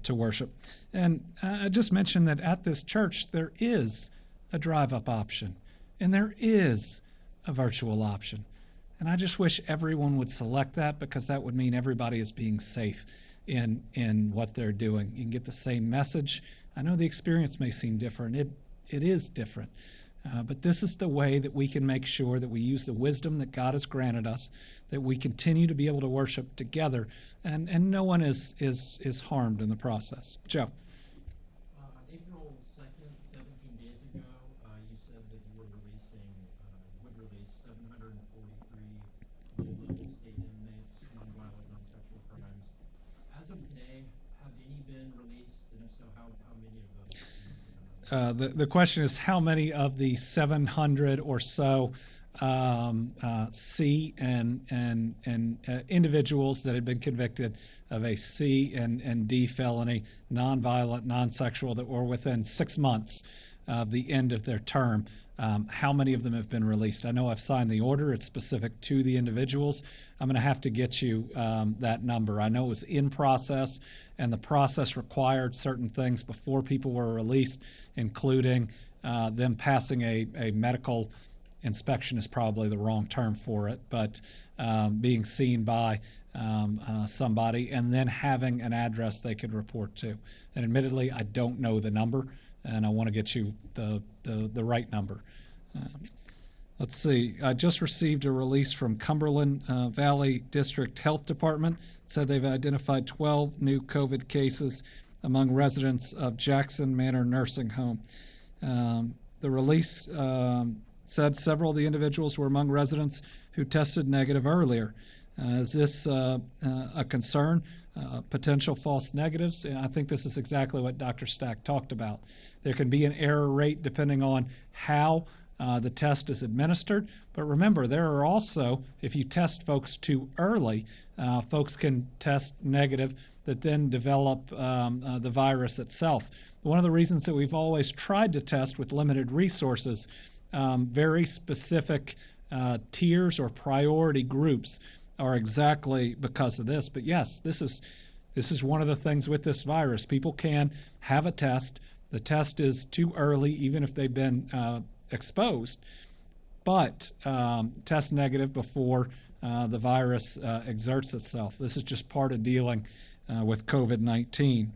to worship. And I just mentioned that at this church there is a drive-up option and there is a virtual option. And I just wish everyone would select that, because that would mean everybody is being safe in what they're doing. You can get the same message. I know the experience may seem different. It is different. But this is the way that we can make sure that we use the wisdom that God has granted us, that we continue to be able to worship together, and no one is harmed in the process. Joe. April 2nd, 17 days ago, you said that you would release 743 low-level state inmates, nonviolent, non-sexual crimes. As of today, have any been released, and if so, how many of those? The question is, how many of the 700 or so C and individuals that had been convicted of a C and D felony, nonviolent, non-sexual, that were within 6 months of the end of their term, how many of them have been released? I know I've signed the order. It's specific to the individuals. I'm going to have to get you that number. I know it was in process, and the process required certain things before people were released, including them passing a medical inspection is probably the wrong term for it, but being seen by somebody, and then having an address they could report to. And admittedly, I don't know the number, and I want to get you the right number. Let's see. I just received a release from Cumberland Valley District Health Department. It said they've identified 12 new COVID cases among residents of Jackson Manor Nursing Home. The release said several of the individuals were among residents who tested negative earlier. Is this a concern? Potential false negatives? I think this is exactly what Dr. Stack talked about. There can be an error rate depending on how the test is administered. But remember, there are also, if you test folks too early, folks can test negative that then develop the virus itself. One of the reasons that we've always tried to test with limited resources, very specific tiers or priority groups, are exactly because of this. But yes, this is one of the things with this virus. People can have a test. The test is too early, even if they've been exposed, but test negative before the virus exerts itself. This is just part of dealing with COVID-19.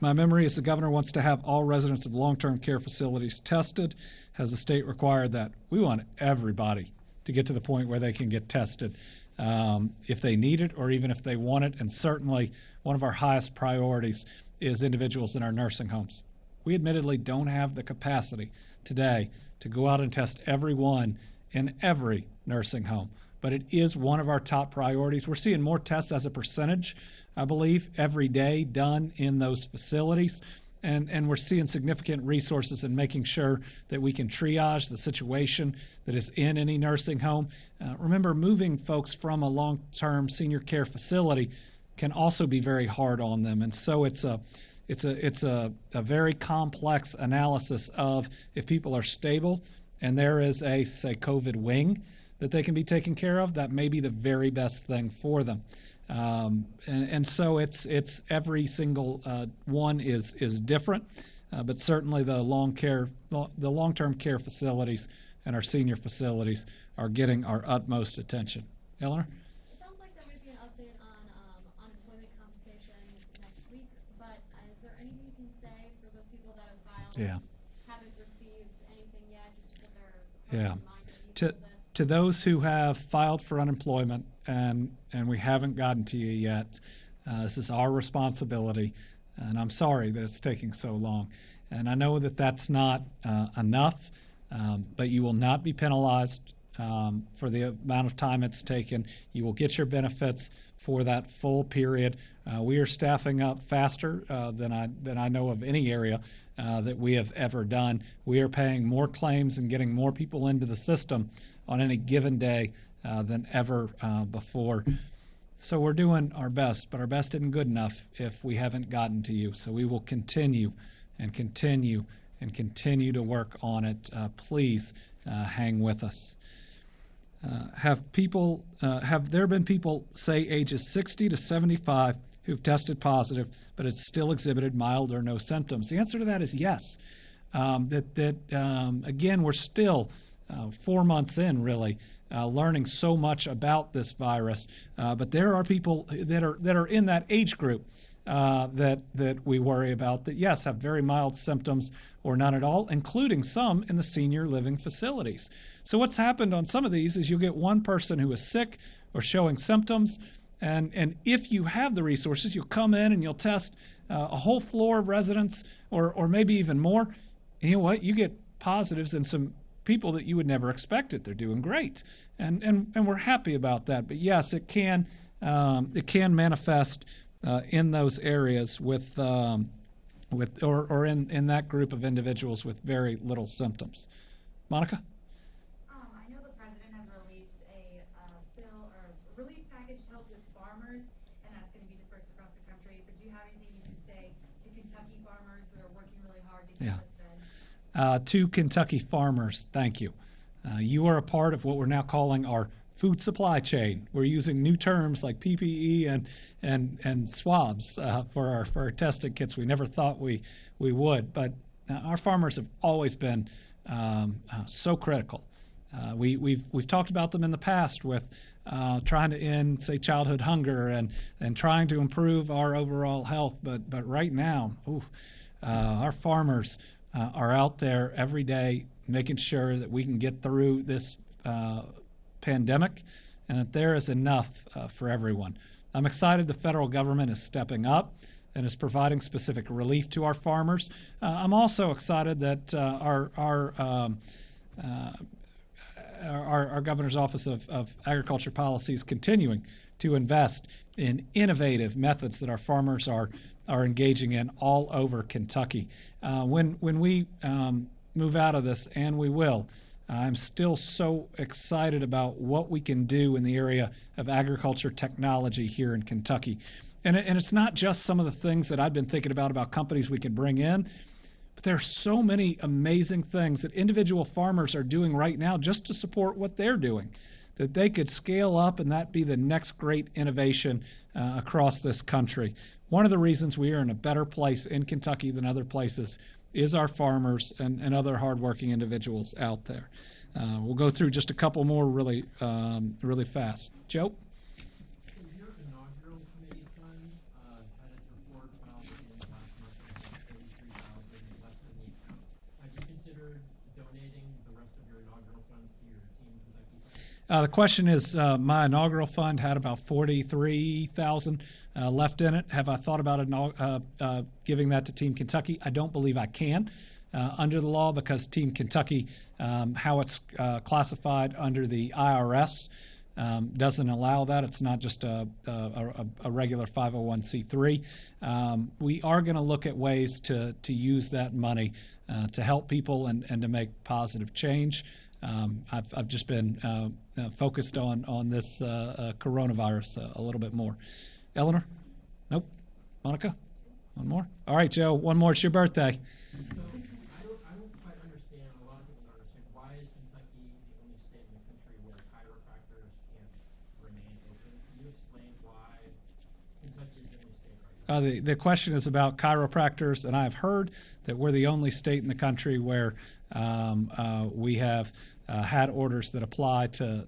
My memory is the governor wants to have all residents of long-term care facilities tested. Has the state required that? We want everybody to get to the point where they can get tested if they need it or even if they want it. And certainly one of our highest priorities is individuals in our nursing homes. We admittedly don't have the capacity today to go out and test everyone in every nursing home, but it is one of our top priorities. We're seeing more tests as a percentage, I believe, every day done in those facilities. And we're seeing significant resources in making sure that we can triage the situation that is in any nursing home. Remember, moving folks from a long-term senior care facility can also be very hard on them. And so it's a very complex analysis of if people are stable and there is a, say, COVID wing that they can be taken care of, that may be the very best thing for them. And so it's every single one is different, but certainly the long-term care facilities and our senior facilities are getting our utmost attention. Eleanor? It sounds like there might be an update on unemployment compensation next week, but is there anything you can say for those people that have filed and haven't received anything yet, just to put their hearts and minds at ease a little bit? To those who have filed for unemployment and we haven't gotten to you yet, this is our responsibility, and I'm sorry that it's taking so long. And I know that that's not enough, but you will not be penalized for the amount of time it's taken. You will get your benefits for that full period. We are staffing up faster than I know of any area that we have ever done. We are paying more claims and getting more people into the system on any given day than ever before. So we're doing our best, but our best isn't good enough if we haven't gotten to you. So we will continue and continue and continue to work on it. Please hang with us. Have there been people, say, ages 60 to 75 who've tested positive, but it's still exhibited mild or no symptoms? The answer to that is yes. Again, we're still 4 months in, really, learning so much about this virus. But there are people that are in that age group that we worry about that, yes, have very mild symptoms or none at all, including some in the senior living facilities. So what's happened on some of these is you'll get one person who is sick or showing symptoms, and if you have the resources, you'll come in and you'll test a whole floor of residents or maybe even more. And you know what? You get positives in some people that you would never expect it. They're doing great, and we're happy about that. But yes, it can manifest in those areas with or in that group of individuals with very little symptoms. Monica? I know the president has released a bill or relief package to help with farmers, and that's going to be dispersed across the country. But do you have anything you can say to Kentucky farmers who are working really hard to keep us fed? To Kentucky farmers, thank you. You are a part of what we're now calling our food supply chain. We're using new terms like PPE and swabs for our testing kits. We never thought we would, but our farmers have always been so critical. We've talked about them in the past with trying to end, say, childhood hunger and trying to improve our overall health. But right now, our farmers are out there every day making sure that we can get through this pandemic and that there is enough for everyone. I'm excited the federal government is stepping up and is providing specific relief to our farmers. I'm also excited that our governor's office of agriculture policy is continuing to invest in innovative methods that our farmers are engaging in all over Kentucky. When we move out of this, and we will, I'm still so excited about what we can do in the area of agriculture technology here in Kentucky. And it's not just some of the things that I've been thinking about companies we can bring in, but there are so many amazing things that individual farmers are doing right now just to support what they're doing, that they could scale up and that be the next great innovation across this country. One of the reasons we are in a better place in Kentucky than other places is our farmers and other hardworking individuals out there. We'll go through just a couple more really fast. Joe? So your inaugural committee fund had its report filed at the end of last month of $33,000 less than the account. Have you considered donating the rest of your inaugural funds to your Team Kentucky fund? The question is, my inaugural fund had about $43,000 left in it. Have I thought about giving that to Team Kentucky? I don't believe I can under the law because Team Kentucky, how it's classified under the IRS, doesn't allow that. It's not just a regular 501c3. We are going to look at ways to use that money to help people and to make positive change. I've just been focused on this coronavirus a little bit more. Eleanor? Nope. Monica? One more? All right, Joe, one more. It's your birthday. So I don't quite understand, a lot of people don't understand, why is Kentucky the only state in the country where chiropractors can't remain open? Can you explain why Kentucky is the only state right now? The question is about chiropractors, and I've heard that we're the only state in the country where we have had orders that apply to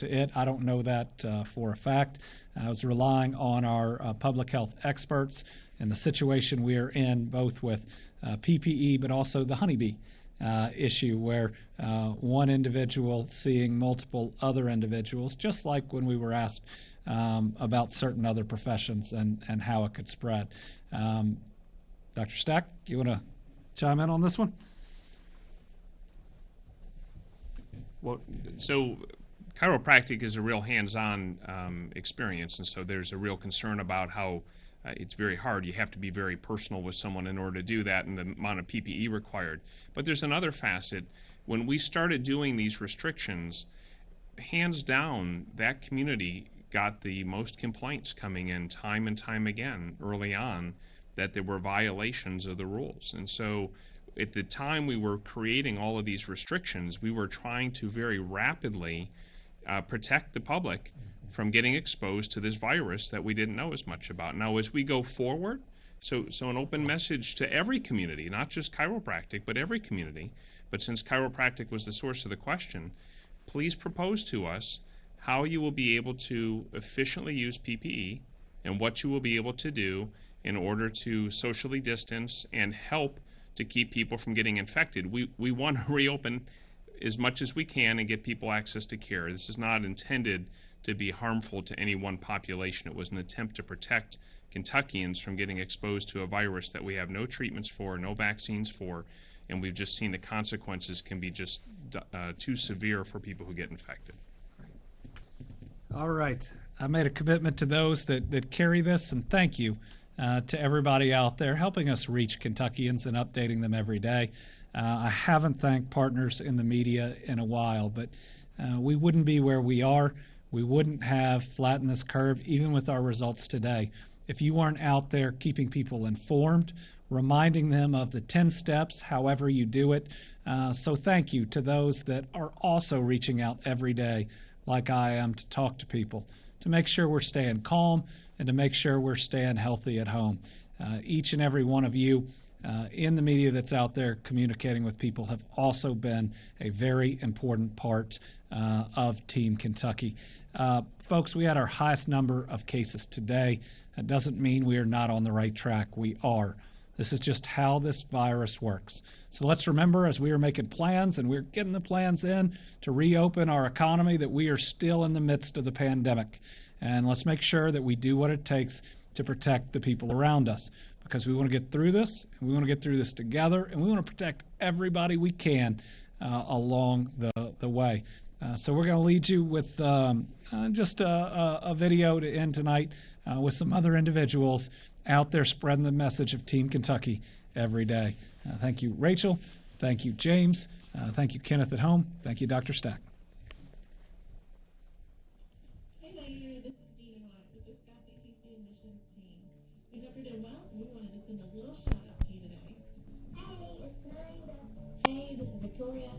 it. I don't know that for a fact. I was relying on our public health experts and the situation we are in, both with PPE but also the honeybee issue, where one individual seeing multiple other individuals, just like when we were asked about certain other professions and how it could spread. Dr. Stack, you want to chime in on this one? Well, so chiropractic is a real hands-on experience, and so there's a real concern about how it's very hard. You have to be very personal with someone in order to do that and the amount of PPE required. But there's another facet. When we started doing these restrictions, hands down, that community got the most complaints coming in time and time again early on that there were violations of the rules. And so at the time we were creating all of these restrictions, we were trying to very rapidly protect the public from getting exposed to this virus that we didn't know as much about. Now, as we go forward, so an open message to every community, not just chiropractic, but every community, But since chiropractic was the source of the question, please propose to us how you will be able to efficiently use PPE and what you will be able to do in order to socially distance and help to keep people from getting infected. We want to reopen as much as we can and get people access to care. This is not intended to be harmful to any one population. It was an attempt to protect Kentuckians from getting exposed to a virus that we have no treatments for, no vaccines for, and we've just seen the consequences can be just too severe for people who get infected. All right. I made a commitment to those that carry this, and thank you to everybody out there helping us reach Kentuckians and updating them every day. I haven't thanked partners in the media in a while, but we wouldn't be where we are. We wouldn't have flattened this curve, even with our results today, if you weren't out there keeping people informed, reminding them of the 10 steps, however you do it. So thank you to those that are also reaching out every day, like I am, to talk to people, to make sure we're staying calm and to make sure we're staying healthy at home. Each and every one of you in the media that's out there communicating with people have also been a very important part of Team Kentucky. Folks, we had our highest number of cases today. That doesn't mean we are not on the right track. We are. This is just how this virus works. So let's remember, as we are making plans and we're getting the plans in to reopen our economy, that we are still in the midst of the pandemic. And let's make sure that we do what it takes to protect the people around us, because we want to get through this, and we want to get through this together, and we want to protect everybody we can along the way. So we're going to lead you with just a video to end tonight with some other individuals out there spreading the message of Team Kentucky every day. Thank you, Rachel. Thank you, James. Thank you, Kenneth at home. Thank you, Dr. Stack. Hey there, this is Dina Watt with the Scott ATC admissions team. We hope you're doing well, and we wanted to send a little shout out to you today. Hey, it's Miranda. Hey, this is Victoria.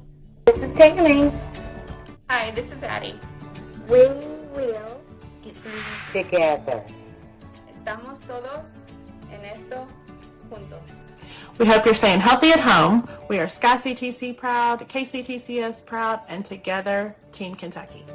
This is Kaylin. Hi, this is Addie. We will get through this together. Estamos todos en esto juntos. We hope you're staying healthy at home. We are SCOT CTC proud, KCTCS proud, and together, Team Kentucky.